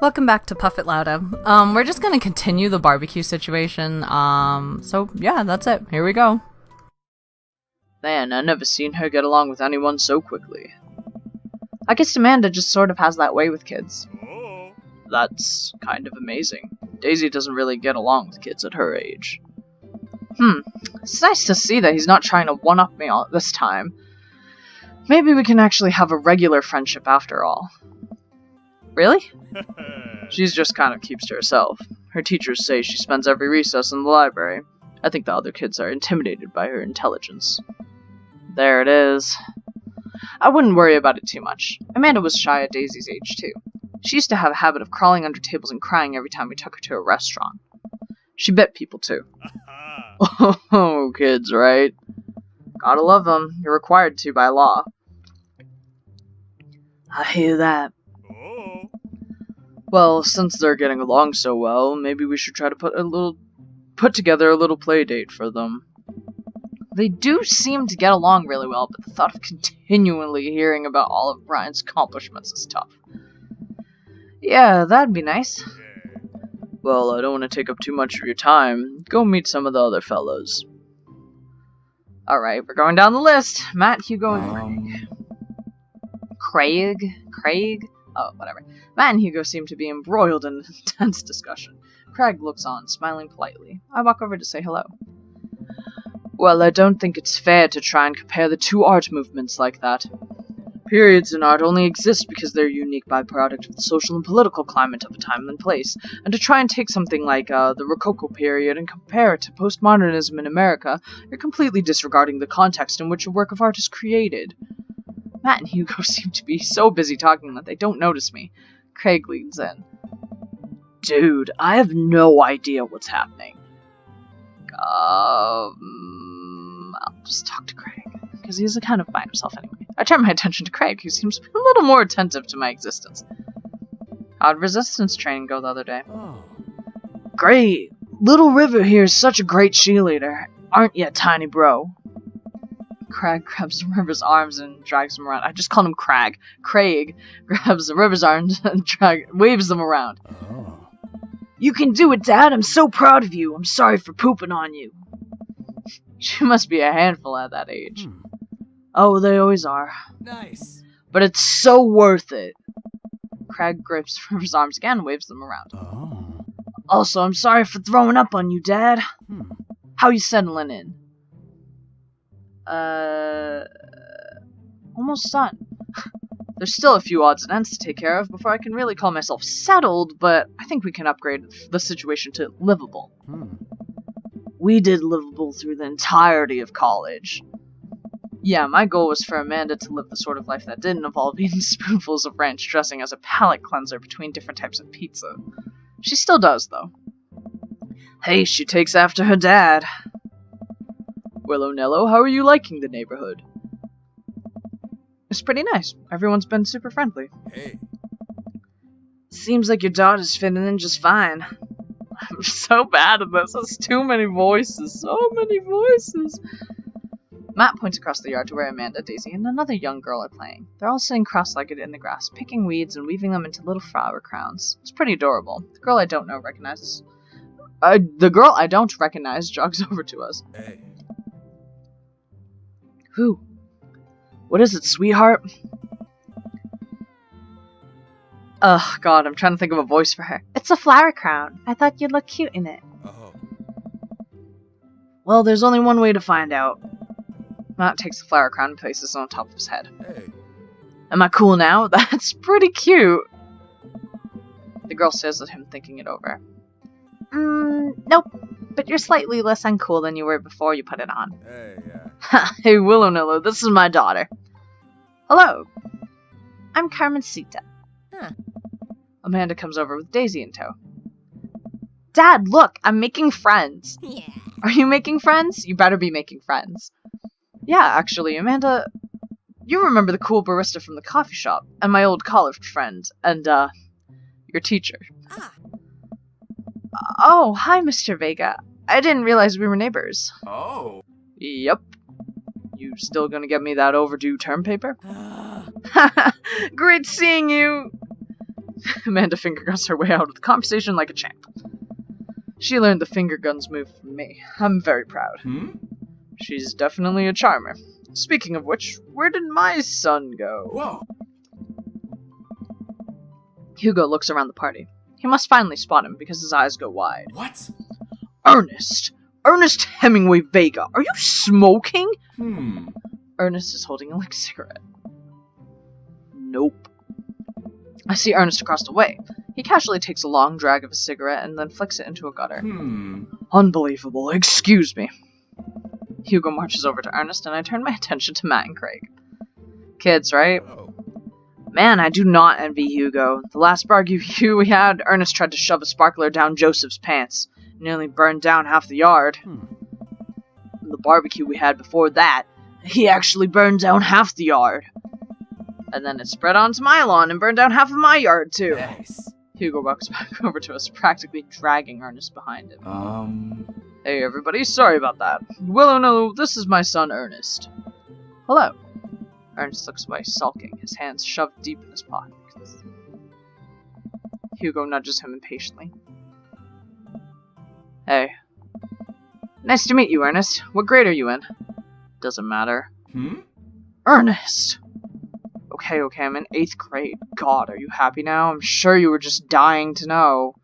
Welcome back to Puff It Louder. We're just gonna continue the barbecue situation. So yeah, that's it. Here we go. Man, I never seen her get along with anyone so quickly. I guess Amanda just sort of has that way with kids. That's kind of amazing. Daisy doesn't really get along with kids at her age. It's nice to see that he's not trying to one-up me all this time. Maybe we can actually have a regular friendship after all. Really? She's just kind of keeps to herself. Her teachers say she spends every recess in the library. I think the other kids are intimidated by her intelligence. There it is. I wouldn't worry about it too much. Amanda was shy at Daisy's age too. She used to have a habit of crawling under tables and crying every time we took her to a restaurant. She bit people too. Oh, kids, right? Gotta love them. You're required to by law. I hear that. Well, since they're getting along so well, maybe we should try to put together a little play date for them. They do seem to get along really well, but the thought of continually hearing about all of Brian's accomplishments is tough. Yeah, that'd be nice. Well, I don't want to take up too much of your time. Go meet some of the other fellows. Alright, we're going down the list. Matt, Hugo, and Craig? Craig? Oh, whatever. Matt and Hugo seem to be embroiled in an intense discussion. Craig looks on, smiling politely. I walk over to say hello. Well, I don't think it's fair to try and compare the two art movements like that. Periods in art only exist because they're a unique byproduct of the social and political climate of a time and place, and to try and take something like the Rococo period and compare it to postmodernism in America, you're completely disregarding the context in which a work of art is created. Matt and Hugo seem to be so busy talking that they don't notice me. Craig leans in. Dude, I have no idea what's happening. I'll just talk to Craig, because he's kind of by himself anyway. I turn my attention to Craig, who seems to be a little more attentive to my existence. How'd resistance training go the other day? Great! Little River here is such a great cheerleader. Aren't ya, tiny bro? Craig grabs River's arms and drags him around. I just called him Crag. Craig grabs River's arms and waves them around. You can do it, Dad! I'm so proud of you! I'm sorry for pooping on you. She must be a handful at that age. Oh, they always are. Nice. But it's so worth it. Crag grips River's arms again and waves them around. Also, I'm sorry for throwing up on you, Dad. How you settling in? Almost done. There's still a few odds and ends to take care of before I can really call myself settled, but I think we can upgrade the situation to livable. We did livable through the entirety of college. Yeah, my goal was for Amanda to live the sort of life that didn't involve eating spoonfuls of ranch dressing as a palate cleanser between different types of pizza. She still does, though. Hey, she takes after her dad. Willow Nello, how are you liking the neighborhood? It's pretty nice. Everyone's been super friendly. Hey. Seems like your daughter's fitting in just fine. I'm so bad at this. There's too many voices. So many voices. Matt points across the yard to where Amanda, Daisy, and another young girl are playing. They're all sitting cross-legged in the grass, picking weeds and weaving them into little flower crowns. It's pretty adorable. The girl I don't recognize jogs over to us. Hey. Who? What is it, sweetheart? Ugh, God, I'm trying to think of a voice for her. It's a flower crown. I thought you'd look cute in it. Oh. Well, there's only one way to find out. Matt takes the flower crown and places it on top of his head. Hey. Am I cool now? That's pretty cute. The girl stares at him, thinking it over. Nope. But you're slightly less uncool than you were before you put it on. Hey, yeah. Hey, Willownillo, this is my daughter. Hello. I'm Carmencita. Amanda comes over with Daisy in tow. Dad, look, I'm making friends. Yeah. Are you making friends? You better be making friends. Yeah, actually, Amanda, you remember the cool barista from the coffee shop, and my old college friend, and, your teacher. Ah. Oh, hi, Mr. Vega. I didn't realize we were neighbors. Oh. Yep. You still gonna get me that overdue term paper? Great seeing you! Amanda finger guns her way out of the conversation like a champ. She learned the finger guns move from me. I'm very proud. She's definitely a charmer. Speaking of which, where did my son go? Whoa. Hugo looks around the party. He must finally spot him because his eyes go wide. What? Ernest! Ernest Hemingway Vega, are you smoking? Ernest is holding a lick cigarette. Nope. I see Ernest across the way. He casually takes a long drag of his cigarette and then flicks it into a gutter. Unbelievable. Excuse me. Hugo marches over to Ernest and I turn my attention to Matt and Craig. Kids, right? Oh. Man, I do not envy Hugo. The last barbecue we had, Ernest tried to shove a sparkler down Joseph's pants. Nearly burned down half the yard. The barbecue we had before that, he actually burned down half the yard. And then it spread onto my lawn and burned down half of my yard, too. Nice. Hugo walks back over to us, practically dragging Ernest behind him. Hey, everybody, sorry about that. Willow, no, this is my son, Ernest. Hello. Ernest looks away, sulking, his hands shoved deep in his pockets. Hugo nudges him impatiently. Hey. Nice to meet you, Ernest. What grade are you in? Doesn't matter. Ernest! Okay, I'm in 8th grade. God, are you happy now? I'm sure you were just dying to know.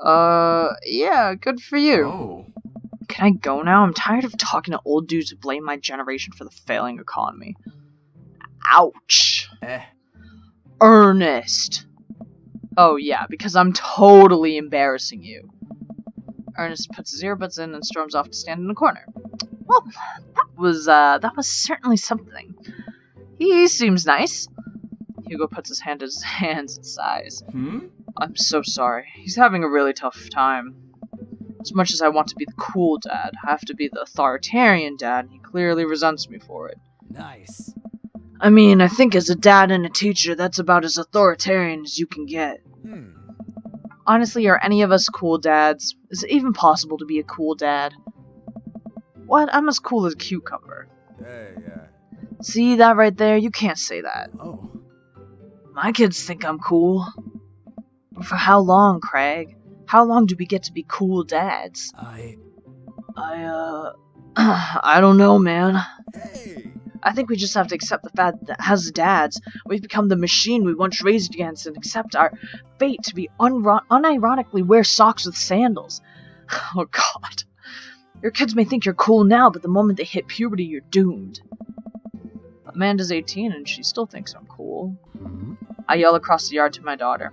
Yeah, good for you. Oh. Can I go now? I'm tired of talking to old dudes who blame my generation for the failing economy. Ouch. Ernest! Oh yeah, because I'm totally embarrassing you. Ernest puts his earbuds in and storms off to stand in a corner. Well, that was certainly something. He seems nice. Hugo puts his hand in his hands and sighs. I'm so sorry. He's having a really tough time. As much as I want to be the cool dad, I have to be the authoritarian dad, and he clearly resents me for it. Nice. I mean, I think as a dad and a teacher, that's about as authoritarian as you can get. Honestly, are any of us cool dads? Is it even possible to be a cool dad? What? I'm as cool as a cucumber. Hey, See that right there? You can't say that. Oh. My kids think I'm cool. But for how long, Craig? How long do we get to be cool dads? I don't know, man. Hey. I think we just have to accept the fact that as dads, we've become the machine we once raised against and accept our fate to be unironically wear socks with sandals. Oh god. Your kids may think you're cool now, but the moment they hit puberty, you're doomed. Amanda's 18 and she still thinks I'm cool. I yell across the yard to my daughter.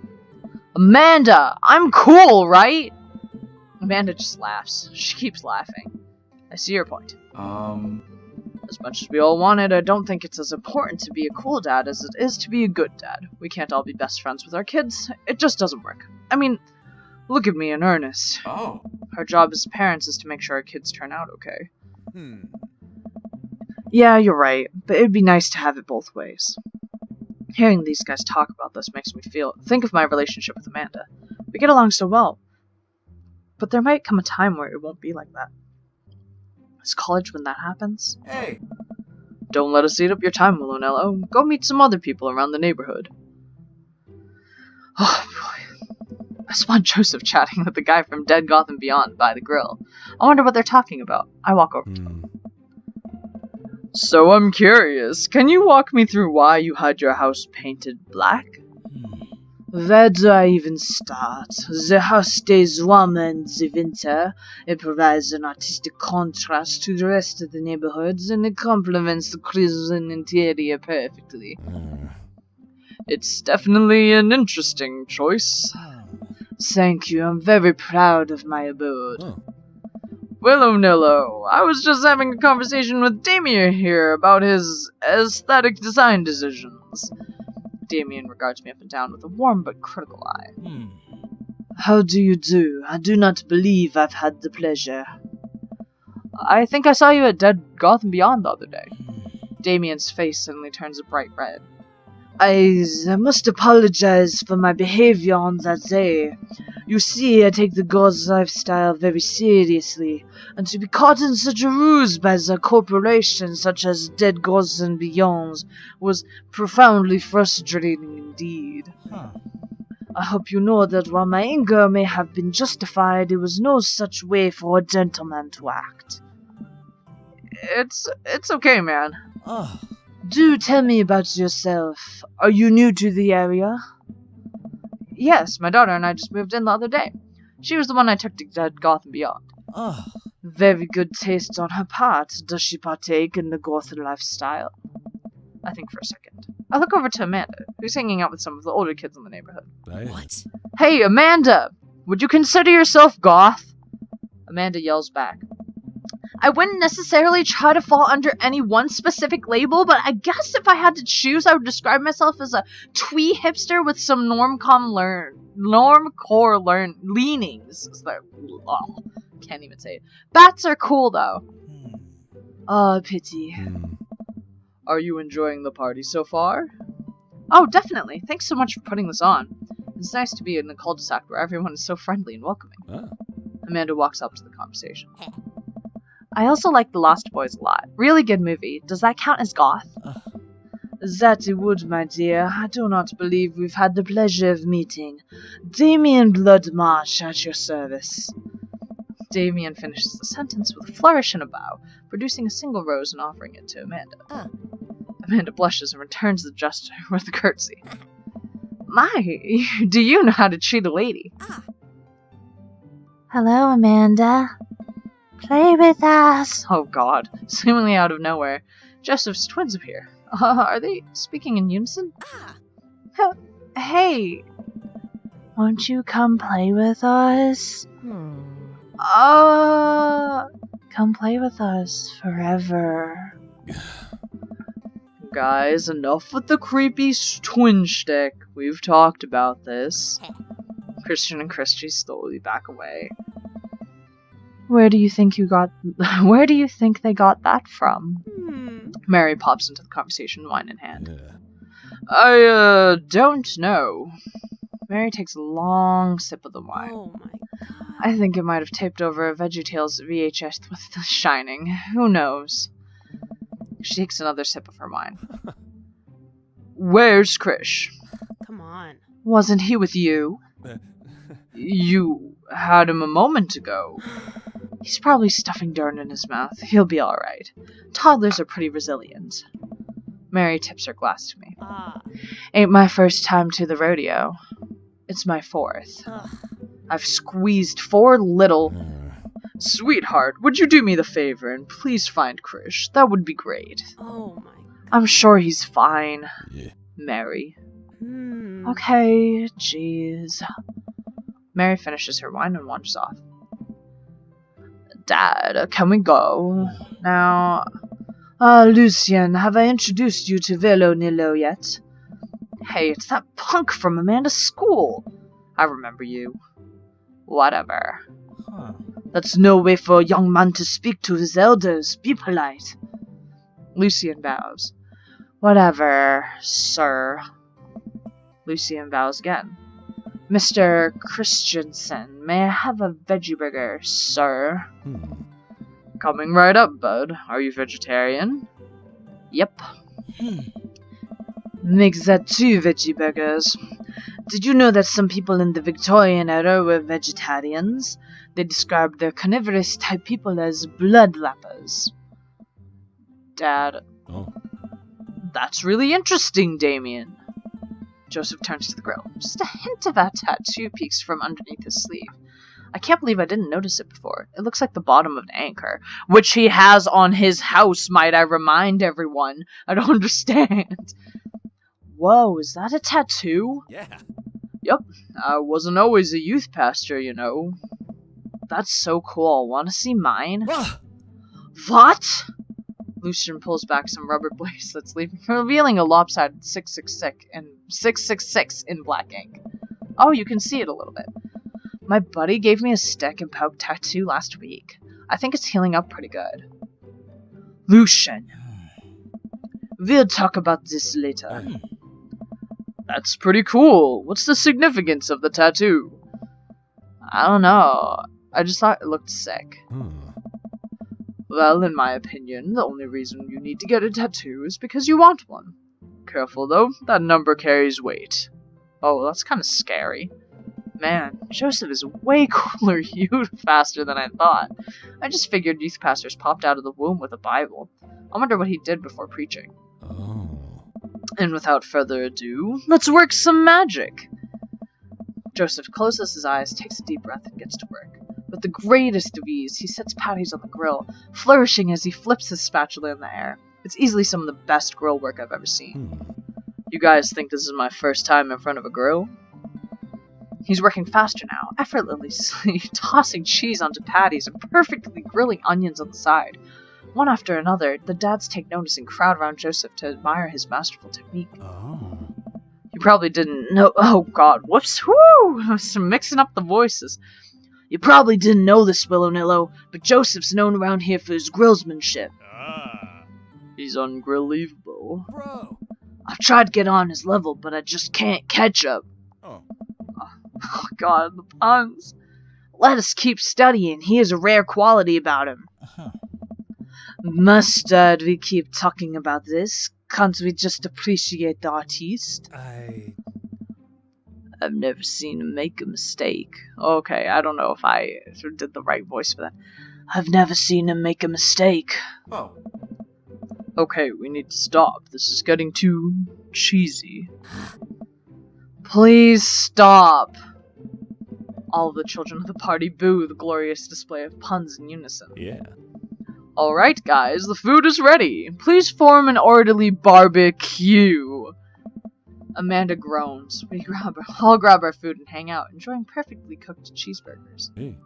Amanda! I'm cool, right? Amanda just laughs. She keeps laughing. I see your point. As much as we all want it, I don't think it's as important to be a cool dad as it is to be a good dad. We can't all be best friends with our kids. It just doesn't work. I mean, look at me and Ernest. Oh. Our job as parents is to make sure our kids turn out okay. Yeah, you're right, but it'd be nice to have it both ways. Hearing these guys talk about this makes me think of my relationship with Amanda. We get along so well. But there might come a time where it won't be like that. Is college when that happens? Hey. Don't let us eat up your time, Willonello. Go meet some other people around the neighborhood. Oh boy. I spot Joseph chatting with the guy from Dead Gotham Beyond by the grill. I wonder what they're talking about. I walk over to them. So I'm curious, can you walk me through why you had your house painted black? Where do I even start? The house stays warm in the winter. It provides an artistic contrast to the rest of the neighborhoods, and it complements the crimson interior perfectly. It's definitely an interesting choice. Thank you, I'm very proud of my abode. Willonello, I was just having a conversation with Damien here about his aesthetic design decisions. Damien regards me up and down with a warm but critical eye. How do you do? I do not believe I've had the pleasure. I think I saw you at Dead Gotham Beyond the other day. Damien's face suddenly turns a bright red. I must apologize for my behavior on that day. You see, I take the God's lifestyle very seriously, and to be caught in such a ruse by the corporation such as Dead Gods and Beyond was profoundly frustrating indeed. I hope you know that while my anger may have been justified, it was no such way for a gentleman to act. It's okay, man. Oh. Do tell me about yourself. Are you new to the area? Yes, my daughter and I just moved in the other day. She was the one I took to Goth and Beyond. Oh. Very good taste on her part. Does she partake in the Goth lifestyle? I think for a second. I look over to Amanda, who's hanging out with some of the older kids in the neighborhood. What? Hey, Amanda! Would you consider yourself Goth? Amanda yells back. I wouldn't necessarily try to fall under any one specific label, but I guess if I had to choose, I would describe myself as a twee hipster with some normcore leanings. Can't even say it. Bats are cool, though. Ah, pity. Are you enjoying the party so far? Oh, definitely. Thanks so much for putting this on. It's nice to be in a cul-de-sac where everyone is so friendly and welcoming. Oh. Amanda walks up to the conversation. I also like The Lost Boys a lot. Really good movie. Does that count as Goth? That it would, my dear. I do not believe we've had the pleasure of meeting. Damien Bloodmarsh at your service. Damien finishes the sentence with a flourish and a bow, producing a single rose and offering it to Amanda. Amanda blushes and returns the gesture with a curtsy. My, do you know how to treat a lady? Hello, Amanda. Play with us. Oh god. Seemingly out of nowhere, Joseph's twins appear. Are they speaking in unison? Hey. Won't you come play with us? Come play with us forever. Guys, enough with the creepy twin shtick. We've talked about this. Christian and Christy slowly back away. Where do you think they got that from? Mary pops into the conversation, wine in hand. I don't know. Mary takes a long sip of the wine. Oh my god. I think it might have taped over a VeggieTales VHS with The Shining. Who knows? She takes another sip of her wine. Where's Krish? Come on. Wasn't he with you? You had him a moment ago. He's probably stuffing dirt in his mouth. He'll be alright. Toddlers are pretty resilient. Mary tips her glass to me. Ain't my first time to the rodeo. It's my fourth. I've squeezed 4 little... Sweetheart, would you do me the favor and please find Krish? That would be great. Oh my god. I'm sure he's fine. Yeah. Mary. Hmm. Okay, jeez. Mary finishes her wine and wanders off. Dad, can we go? Now... Lucien, have I introduced you to Velo Nilo yet? Hey, it's that punk from Amanda's school. I remember you. Whatever. That's no way for a young man to speak to his elders. Be polite. Lucien bows. Whatever, sir. Lucien bows again. Mr. Christensen, may I have a veggie burger, sir? Coming right up, bud. Are you vegetarian? Yep. Make that 2 veggie burgers. Did you know that some people in the Victorian era were vegetarians? They described their carnivorous type people as bloodlappers. Dad. Oh. That's really interesting, Damien. Joseph turns to the grill. Just a hint of that tattoo peeks from underneath his sleeve. I can't believe I didn't notice it before. It looks like the bottom of an anchor, which he has on his house, might I remind everyone. I don't understand. Whoa, is that a tattoo? Yeah. Yep, I wasn't always a youth pastor, you know. That's so cool. Want to see mine? What? Lucien pulls back some rubber bracelets, revealing a lopsided 666 in black ink. Oh, you can see it a little bit. My buddy gave me a stick and poke tattoo last week. I think it's healing up pretty good. Lucien. We'll talk about this later. That's pretty cool. What's the significance of the tattoo? I don't know. I just thought it looked sick. Well, in my opinion, the only reason you need to get a tattoo is because you want one. Careful, though. That number carries weight. Oh, that's kind of scary. Man, Joseph is way cooler you faster than I thought. I just figured youth pastors popped out of the womb with a Bible. I wonder what he did before preaching. Oh. And without further ado, let's work some magic! Joseph closes his eyes, takes a deep breath, and gets to work. With the greatest of ease, he sets patties on the grill, flourishing as he flips his spatula in the air. It's easily some of the best grill work I've ever seen. You guys think this is my first time in front of a grill? He's working faster now, effortlessly tossing cheese onto patties and perfectly grilling onions on the side. One after another, the dads take notice and crowd around Joseph to admire his masterful technique. Oh. You probably didn't know— oh god, whoops, whoo! I'm mixing up the voices. You probably didn't know this, Willownillo, but Joseph's known around here for his grillsmanship. Ah. He's ungrillevable. Bro. I've tried to get on his level, but I just can't catch up. Oh. Oh god, the puns. Let us keep studying. He has a rare quality about him. Uh-huh. Mustard, we keep talking about this. Can't we just appreciate the artiste? I've never seen him make a mistake. Okay, I don't know if I did the right voice for that. I've never seen him make a mistake. Oh. Okay, we need to stop. This is getting too cheesy. Please stop. All of the children of the party boo the glorious display of puns in unison. Yeah. Alright guys, the food is ready. Please form an orderly barbecue. Amanda groans. We all grab our food and hang out, enjoying perfectly cooked cheeseburgers. Hey.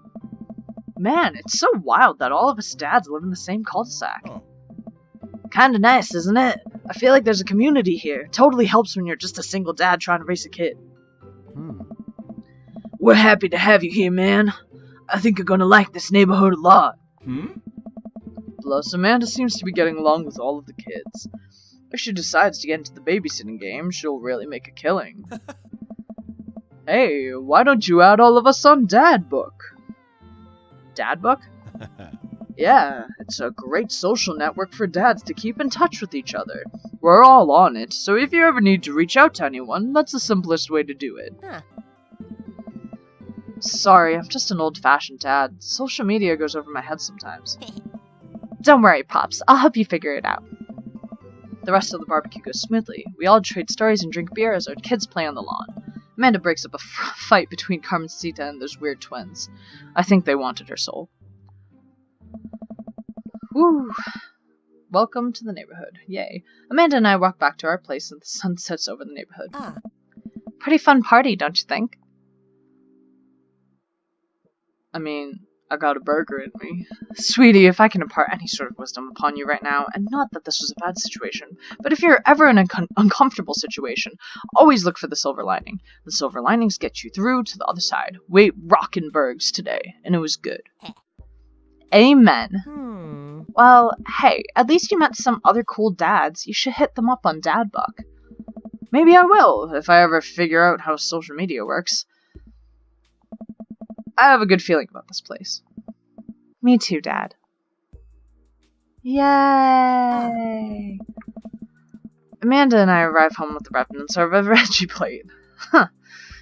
Man, it's so wild that all of us dads live in the same cul-de-sac. Oh. Kinda nice, isn't it? I feel like there's a community here. Totally helps when you're just a single dad trying to raise a kid. We're happy to have you here, man. I think you're gonna like this neighborhood a lot. Plus, Amanda seems to be getting along with all of the kids. If she decides to get into the babysitting game, she'll really make a killing. Hey, why don't you add all of us on Dad Book? Dad Book? Yeah, it's a great social network for dads to keep in touch with each other. We're all on it, so if you ever need to reach out to anyone, that's the simplest way to do it. Huh. Sorry, I'm just an old-fashioned dad. Social media goes over my head sometimes. Don't worry, Pops. I'll help you figure it out. The rest of the barbecue goes smoothly. We all trade stories and drink beer as our kids play on the lawn. Amanda breaks up a fight between Carmencita and those weird twins. I think they wanted her soul. Woo! Welcome to the neighborhood. Yay. Amanda and I walk back to our place and the sun sets over the neighborhood. Pretty fun party, don't you think? I mean, I got a burger in me. Sweetie, if I can impart any sort of wisdom upon you right now, and not that this was a bad situation, but if you're ever in an uncomfortable situation, always look for the silver lining. The silver linings get you through to the other side. We rockin' burgers today, and it was good. Amen. Well, hey, at least you met some other cool dads. You should hit them up on Dad Book. Maybe I will, if I ever figure out how social media works. I have a good feeling about this place. Me too, Dad. Yay! Amanda and I arrive home with the remnants of a veggie plate. Huh.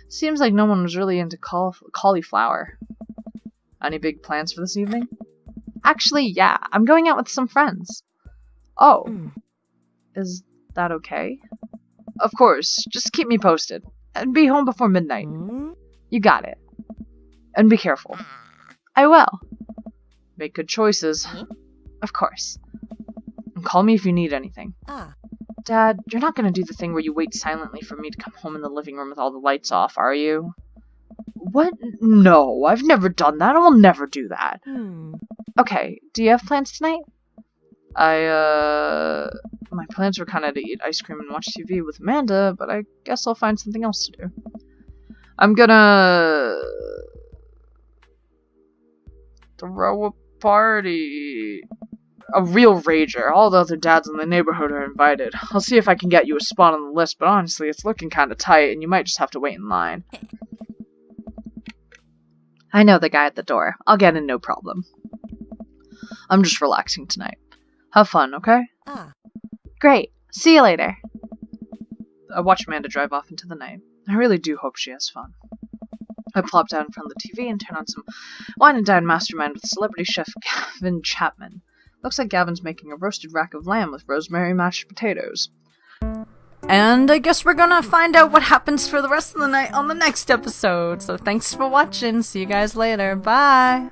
Seems like no one was really into cauliflower. Any big plans for this evening? Actually, yeah. I'm going out with some friends. Oh. Is that okay? Of course. Just keep me posted. And be home before midnight. You got it. And be careful. I will. Make good choices. Of course. And call me if you need anything. Dad, you're not gonna do the thing where you wait silently for me to come home in the living room with all the lights off, are you? What? No, I've never done that. I will never do that. Okay, do you have plans tonight? My plans were kinda to eat ice cream and watch TV with Amanda, but I guess I'll find something else to do. I'm gonna throw a party. A real rager. All the other dads in the neighborhood are invited. I'll see if I can get you a spot on the list, but honestly, it's looking kinda tight, and you might just have to wait in line. I know the guy at the door. I'll get in no problem. I'm just relaxing tonight. Have fun, okay? Great. See you later. I watch Amanda drive off into the night. I really do hope she has fun. I plop down in front of the TV and turn on some Wine and Dine Mastermind with celebrity chef Gavin Chapman. Looks like Gavin's making a roasted rack of lamb with rosemary mashed potatoes. And I guess we're gonna find out what happens for the rest of the night on the next episode. So thanks for watching. See you guys later. Bye.